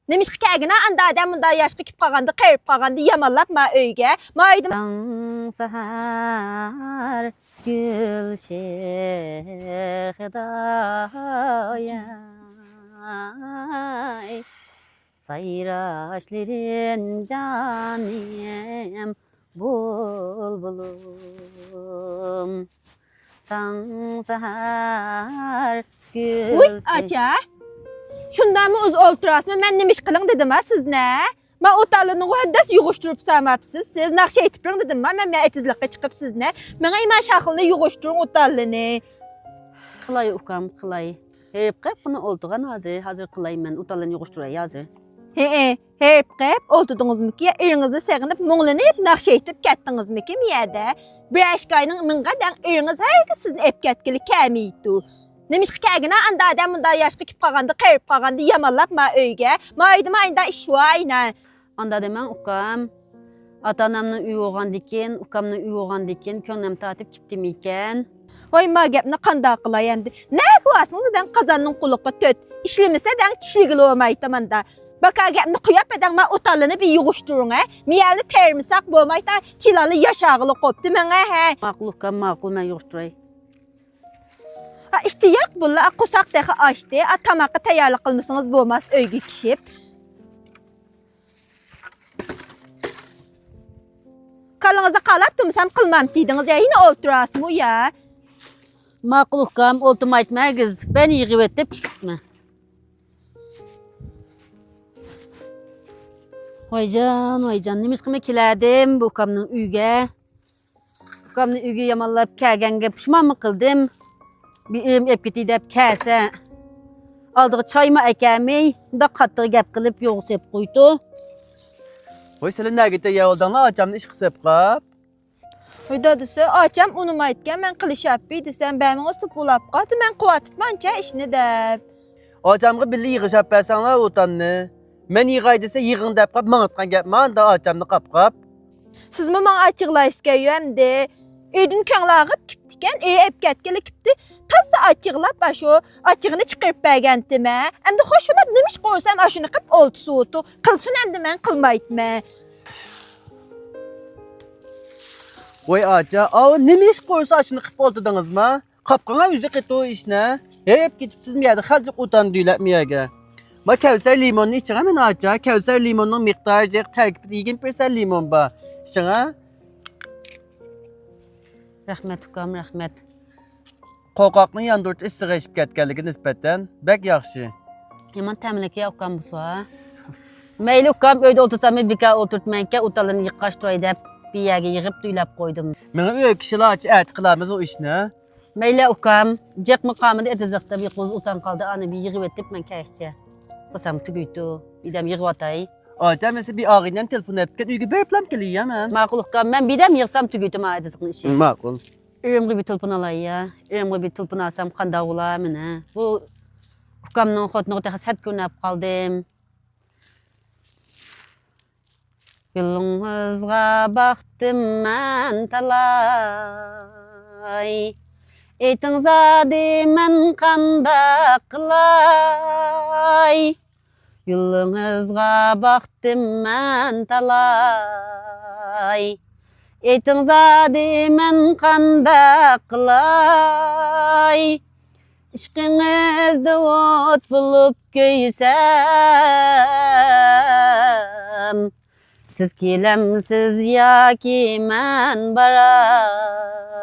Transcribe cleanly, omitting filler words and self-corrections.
Nemiş kegina anda adam bunda yaşlı kip qalğanda, qərib qalğanda yamallap ma öyge. Ma aydım Sahar gül şehidayay sayraşlerin canem bulbulum Tan sahar gül Uy, aça. Şundan mı uz olturasın? Men nemiş qılın dedim ha siz ne? Ma otalını qoydas yuğuşturup samapsız. Siz nakşe etiprin dedim ha. Men etizlikə çıxıb siz ne? Mənə ima şaxılını yuğuşturun otalını. Qılay ukam qılay. Hep qep bunu oldugan hazır qılay men utalan yoğuşturay hazır. Hep oldudunuzmu ki? Erinizde sağınıp muğlanıp nakşe etip getdinizmi ki miyədə? Bir aşkayının minqadan eriniz hər sizin ep getkili kəmiydi. Nemiş kegina anda adam bunda yaşlı kip qalğanda, qərib qalğanda yamallap ma öyge. Ma aydım ayında iş var Anda demen ukam atanamның үй oğan diken, ukamның үй oğan diken, könlem tatip gittim iken. Oy ma gapni qanda qılay endi. Nə qılasınız edən qazanның quluqqa töt. İşleməsə dən kişiligili olmaydı manda. Baka gapni quyap edən ma otalını bir yuğuşturun ha. Miyəli termisaq bolmaydı, çilalı yaşağılı qopdu mənə hə. Maqul ukam maqul men yoğuşturay. Ha işte yak bulla qusaq dəxi açdı. Tamaqı tayarlıq qılmısınız bolmaz öyge kişib. Kalınızda qalapdım sen qılmam deydiniz ya yine olturasmı ya. Maqul ukam oltumayt mergiz. Ben yığıb etip çıkma. Oycan, nemiş qime kiladim bu ukamның uyga. Ukamның uyga yamallap kəlgəngə pişman mı qıldım? Bir erim ep geti dep kəsə. Aldığı çayma əkəmi, da qattığı gəp qılıb yoğus ep qoydu. Oy sen ne gitti ya oldan la acamını iş kısıp kap. Ödadısı açam unumaytken ben qılışap beydisən bəmin üstü bulap qadı mən qıvatıtmanca işini dəb. Acamı billi yığışap versen la utanını. Men yığaydıysa yığın dep kap mağıtkan gapman da acamını kap kap. Siz mi bana açıqlayıskəyəm de. Öydün kənlağıb kiptiken ep gətkili kipti. Tası açıqlap aşo açığını çıxırıb bəgəntimə. Əmdə xoşuma demiş qoysam aşını qıp oldu soğutu. Qılsın əmdə mən qılmaytmə. Oy aca, ne iş koysa açını kıp oldunuz mu? Kapkana yüzü kıt o iş ne? Hep gidip siz miyade halcık utan düyle miyage. Ma Kevser limonunu içen hemen aca. Kevser limonunun miktarı terkip edilgin persen limon ba. İçen Rəhmət ukam, rəhmət. Kokaklı yandurt istiga işip getkenligi nispeten bek yaxşı. Yaman təmlik ya ukam bu suha. Meyli ukam öyde otursam bir ka oturtmayınca utalını yıqaş duray dep bir yerge yığıp düylap koydum. Mene öyle kişiler açı et kılamız o iş ne? Meyli ukam, cek mıqamında etizikte bir kız utan kaldı anı bir yığıp etip men kəhşçe. Qısam tügüydü, idem yığıp atay. Aca mesela bir ağıyla telefon etken uygu bir plan geliyor hemen. Maqul ukam, men bidem yığsam tügüydüm ha etizikin işi. Makul. Ürümgü bir tulpun alay ya. Ürümgü bir tulpun alsam qanda ola mene. Bu ukamның xotnuğu texe set günəp qaldım. Yolunuzga baktım mən talay. Eytin zadi mən qanda qılay. Yolunuzga baktım mən talay. Eytin zadi mən qanda qılay. İşqinizde ot bulup göysem. Siz kilemsiz ya ki mən baray.